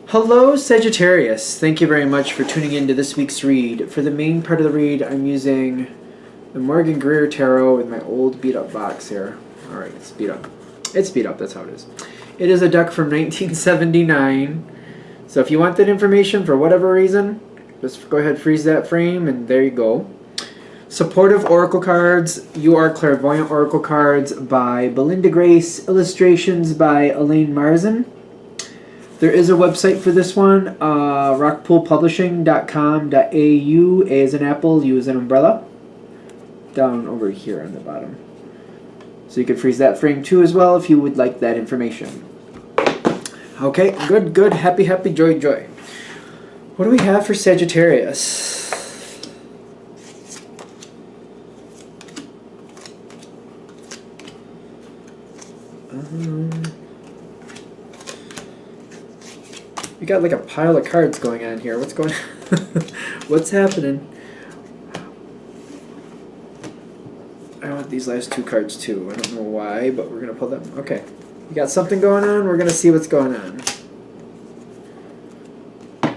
Hello, Sagittarius. Thank you very much for tuning in to this week's read. For the main part of the read, I'm using the Morgan Greer Tarot with my old beat-up box here. Alright, it's beat up. It's beat up, that's how it is. It is a deck from 1979. So if you want that information for whatever reason, just go ahead, freeze that frame, and there you go. Supportive Oracle Cards. You Are Clairvoyant Oracle Cards by Belinda Grace. Illustrations by Elaine Marzin. There is a website for this one, rockpoolpublishing.com.au. A as an apple, U as an umbrella. Down over here on the bottom. So you can freeze that frame too as well if you would like that information. Okay, good, good. Happy, happy, joy, joy. What do we have for Sagittarius? We got like a pile of cards going on here. What's going on? What's happening? I want these last two cards too. I don't know why, but we're going to pull them. Okay. We got something going on. We're going to see what's going on.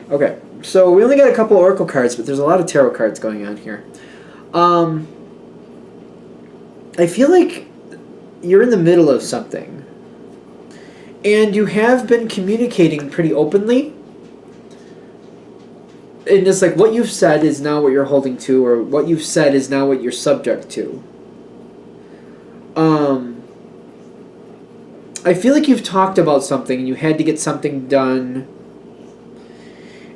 Okay. So we only got a couple Oracle cards, but there's a lot of Tarot cards going on here. I feel like you're in the middle of something. And you have been communicating pretty openly. And it's like what you've said is now what you're holding to, or what you've said is now what you're subject to. I feel like you've talked about something and you had to get something done.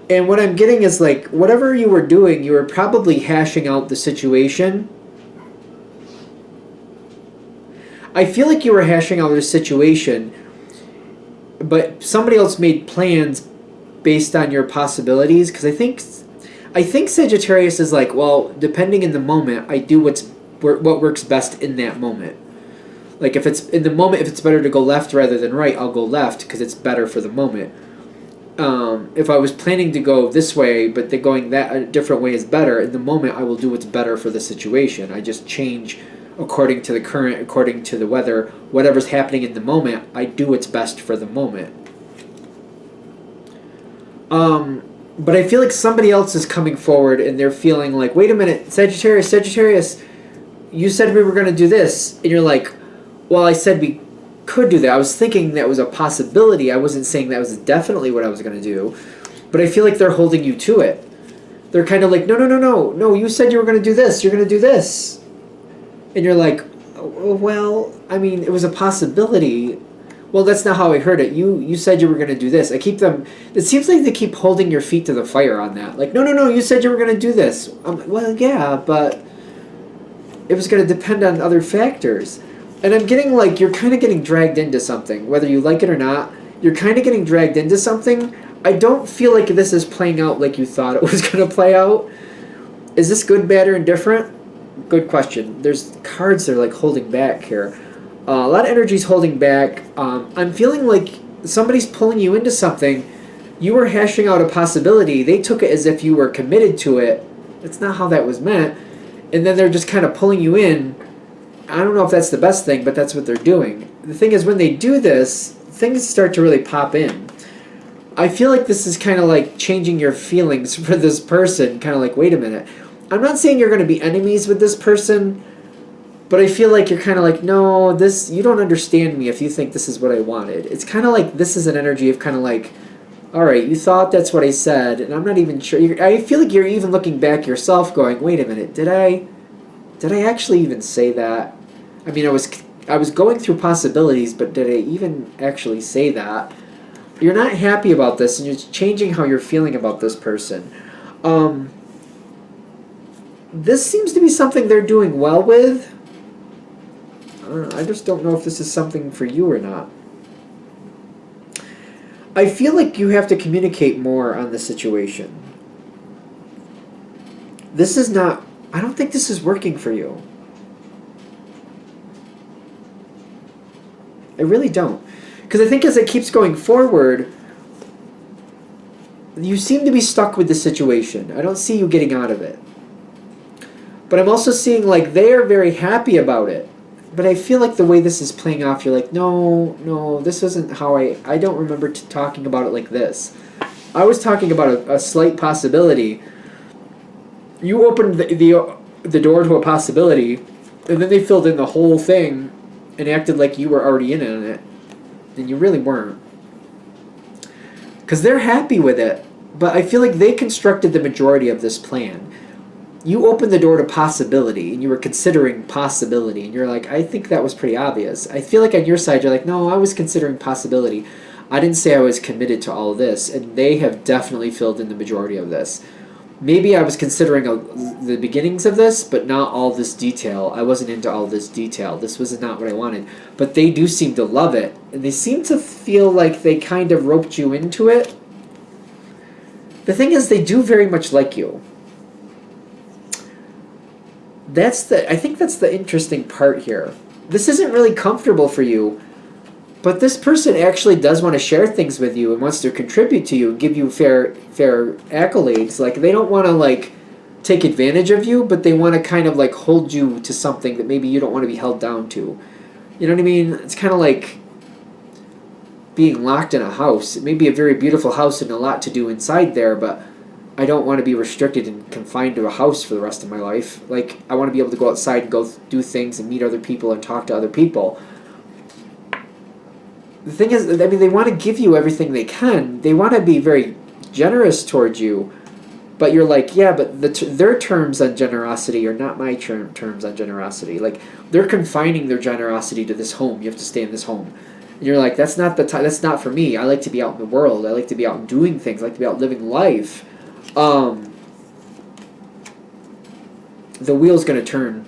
And what I'm getting is like, whatever you were doing, you were probably hashing out the situation. I feel like you were hashing out the situation, but somebody else made plans based on your possibilities. Because I think Sagittarius is like, well, depending in the moment, I do what works best in that moment. Like if it's in the moment, if it's better to go left rather than right, I'll go left because it's better for the moment. If I was planning to go this way, but going that a different way is better, in the moment I will do what's better for the situation. I just change according to the current, according to the weather, whatever's happening in the moment, I do what's best for the moment. But I feel like somebody else is coming forward and they're feeling like, wait a minute, Sagittarius, you said we were going to do this. And you're like, well, I said we could do that. I was thinking that was a possibility. I wasn't saying that was definitely what I was going to do. But I feel like they're holding you to it. They're kind of like, no, you said you were going to do this. You're going to do this. And you're like, oh, well, I mean, it was a possibility. Well, that's not how I heard it. You said you were going to do this. It seems like they keep holding your feet to the fire on that. Like, no, you said you were going to do this. I'm like, well, yeah, but it was going to depend on other factors. And I'm getting like, you're kind of getting dragged into something. Whether you like it or not, you're kind of getting dragged into something. I don't feel like this is playing out like you thought it was going to play out. Is this good, bad, or indifferent? Good question. There's cards that are like holding back here. A lot of energy's holding back. I'm feeling like somebody's pulling you into something. You were hashing out a possibility. They took it as if you were committed to it. That's not how that was meant. And then they're just kind of pulling you in. I don't know if that's the best thing, but that's what they're doing. The thing is, when they do this, things start to really pop in. I feel like this is kind of like changing your feelings for this person. Kind of like, wait a minute. I'm not saying you're going to be enemies with this person, but I feel like you're kind of like, no, you don't understand me if you think this is what I wanted. It's kind of like this is an energy of kind of like, all right, you thought that's what I said, and I'm not even sure. I feel like you're even looking back yourself going, wait a minute, did I actually even say that? I mean, I was going through possibilities, but did I even actually say that? You're not happy about this, and you're changing how you're feeling about this person. This seems to be something they're doing well with. I just don't know if this is something for you or not. I feel like you have to communicate more on the situation. This is not... I don't think this is working for you. I really don't. Because I think as it keeps going forward, you seem to be stuck with the situation. I don't see you getting out of it. But I'm also seeing like they are very happy about it. But I feel like the way this is playing off, you're like, no, no, this isn't how I don't remember talking about it like this. I was talking about a slight possibility. You opened the door to a possibility, and then they filled in the whole thing and acted like you were already in on it. And you really weren't. Because they're happy with it, but I feel like they constructed the majority of this plan. You opened the door to possibility, and you were considering possibility, and you're like, I think that was pretty obvious. I feel like on your side, you're like, no, I was considering possibility. I didn't say I was committed to all of this, and they have definitely filled in the majority of this. Maybe I was considering the beginnings of this, but not all this detail. I wasn't into all this detail. This was not what I wanted. But they do seem to love it, and they seem to feel like they kind of roped you into it. The thing is, they do very much like you. I think that's the interesting part here. This isn't really comfortable for you, but this person actually does want to share things with you and wants to contribute to you and give you fair accolades. Like, they don't want to, like, take advantage of you, but they want to kind of, like, hold you to something that maybe you don't want to be held down to. You know what I mean? It's kind of like being locked in a house. It may be a very beautiful house and a lot to do inside there, but I don't want to be restricted and confined to a house for the rest of my life. Like, I want to be able to go outside and go do things and meet other people and talk to other people. The thing is, I mean, they want to give you everything they can. They want to be very generous towards you, but you're like, yeah, but their terms on generosity are not my terms on generosity. Like, they're confining their generosity to this home. You have to stay in this home. And you're like, that's not that's not for me. I like to be out in the world. I like to be out doing things. I like to be out living life. The wheel's going to turn.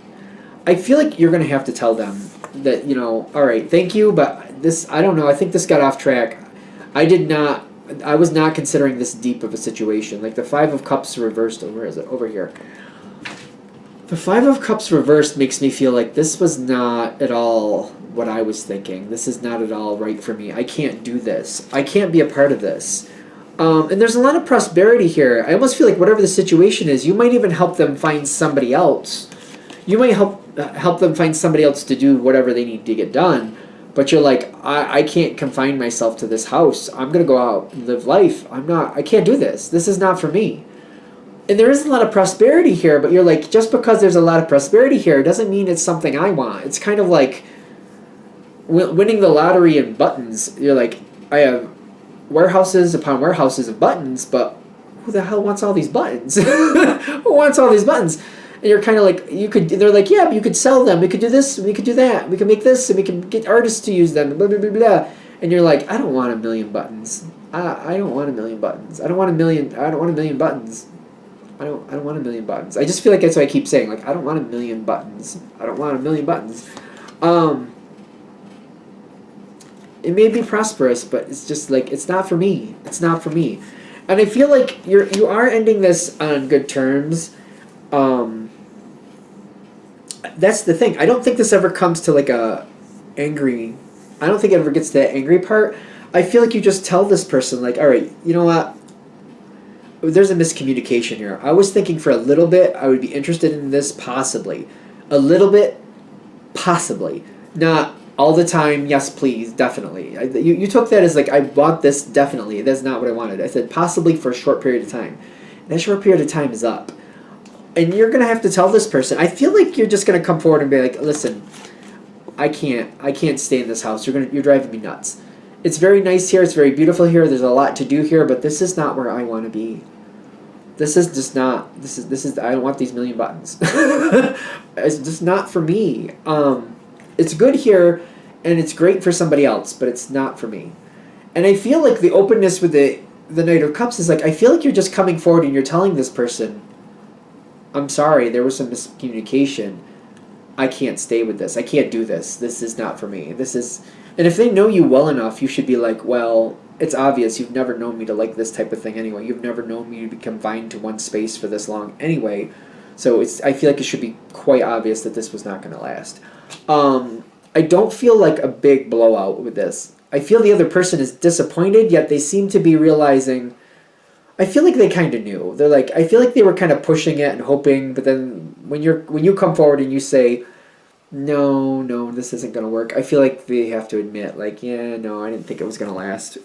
I feel like you're going to have to tell them that, you know, all right, thank you, but this, I don't know, I think this got off track. I was not considering this deep of a situation. Like, the Five of Cups reversed, where is it? Over here. The Five of Cups reversed makes me feel like this was not at all what I was thinking. This is not at all right for me. I can't do this. I can't be a part of this. And there's a lot of prosperity here. I almost feel like whatever the situation is, you might even help them find somebody else. You might help them find somebody else to do whatever they need to get done. But you're like, I can't confine myself to this house. I'm going to go out and live life. I can't do this. This is not for me. And there is a lot of prosperity here, but you're like, just because there's a lot of prosperity here doesn't mean it's something I want. It's kind of like winning the lottery in buttons. You're like, I have warehouses upon warehouses of buttons, but who the hell wants all these buttons? Who wants all these buttons? And you're kind of like, they're like, yeah, but you could sell them. We could do this, we could do that. We could make this, and we can get artists to use them, blah, blah, blah, blah. And you're like, I don't want a million buttons. I don't want a million buttons. I don't want a million buttons. I don't want a million buttons. I just feel like that's what I keep saying. Like, I don't want a million buttons. I don't want a million buttons. It may be prosperous, but it's just like, it's not for me. It's not for me. And I feel like you are ending this on good terms. That's the thing. I don't think this ever comes to like I don't think it ever gets to that angry part. I feel like you just tell this person, like, all right, you know what? There's a miscommunication here. I was thinking for a little bit I would be interested in this, possibly. A little bit, possibly. Not all the time, yes, please, definitely. You took that as like, I want this, definitely. That's not what I wanted. I said possibly for a short period of time. And that short period of time is up. And you're going to have to tell this person. I feel like you're just going to come forward and be like, listen, I can't stay in this house. You're driving me nuts. It's very nice here. It's very beautiful here. There's a lot to do here, but this is not where I want to be. This is just not, this is, I don't want these million buttons. It's just not for me. It's good here, and it's great for somebody else, but it's not for me. And I feel like the openness with the Knight of Cups is like, I feel like you're just coming forward and you're telling this person, I'm sorry, there was some miscommunication. I can't stay with this. I can't do this. This is not for me. And if they know you well enough, you should be like, well, it's obvious you've never known me to like this type of thing anyway. You've never known me to be confined to one space for this long anyway. So I feel like it should be quite obvious that this was not going to last. I don't feel like a big blowout with this. I feel the other person is disappointed, yet they seem to be realizing, I feel like they kind of knew. They're like, I feel like they were kind of pushing it and hoping, but then when you come forward and you say, no, no, this isn't gonna work. I feel like they have to admit, like, yeah, no, I didn't think it was gonna last.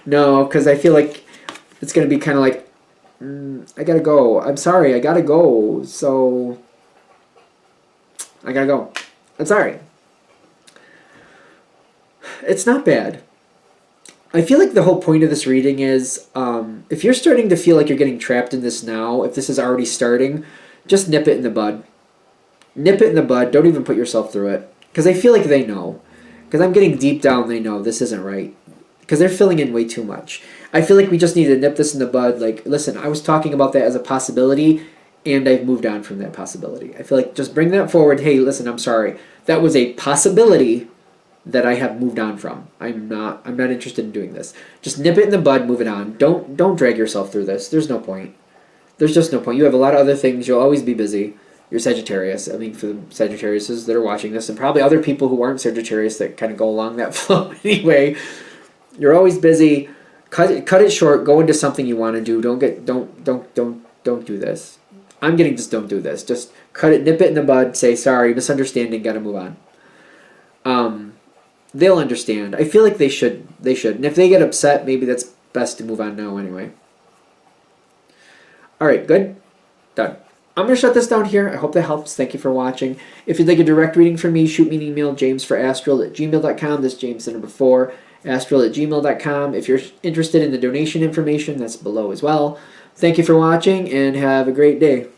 No, because I feel like it's gonna be kind of like, I gotta go. I'm sorry, I gotta go. So I gotta go. I'm sorry. It's not bad. I feel like the whole point of this reading is, if you're starting to feel like you're getting trapped in this now, if this is already starting, just nip it in the bud. Nip it in the bud. Don't even put yourself through it. Because I feel like they know. Because I'm getting deep down, they know this isn't right. Because they're filling in way too much. I feel like we just need to nip this in the bud. Like, listen, I was talking about that as a possibility, and I've moved on from that possibility. I feel like just bring that forward. Hey, listen, I'm sorry. That was a possibility that I have moved on from. I'm not interested in doing this. Just nip it in the bud, move it on. Don't drag yourself through this. There's no point. There's just no point. You have a lot of other things. You'll always be busy. You're Sagittarius. I mean, for the Sagittariuses that are watching this, and probably other people who aren't Sagittarius that kind of go along that flow anyway. You're always busy. Cut it short. Go into something you want to do. Don't do this. I'm getting just don't do this. Just cut it, nip it in the bud. Say sorry, misunderstanding. Got to move on. They'll understand. I feel like they should. They should. And if they get upset, maybe that's best to move on now anyway. All right, good. Done. I'm going to shut this down here. I hope that helps. Thank you for watching. If you'd like a direct reading from me, shoot me an email, jamesforastral@gmail.com. That's James the number 4, astral@gmail.com. If you're interested in the donation information, that's below as well. Thank you for watching, and have a great day.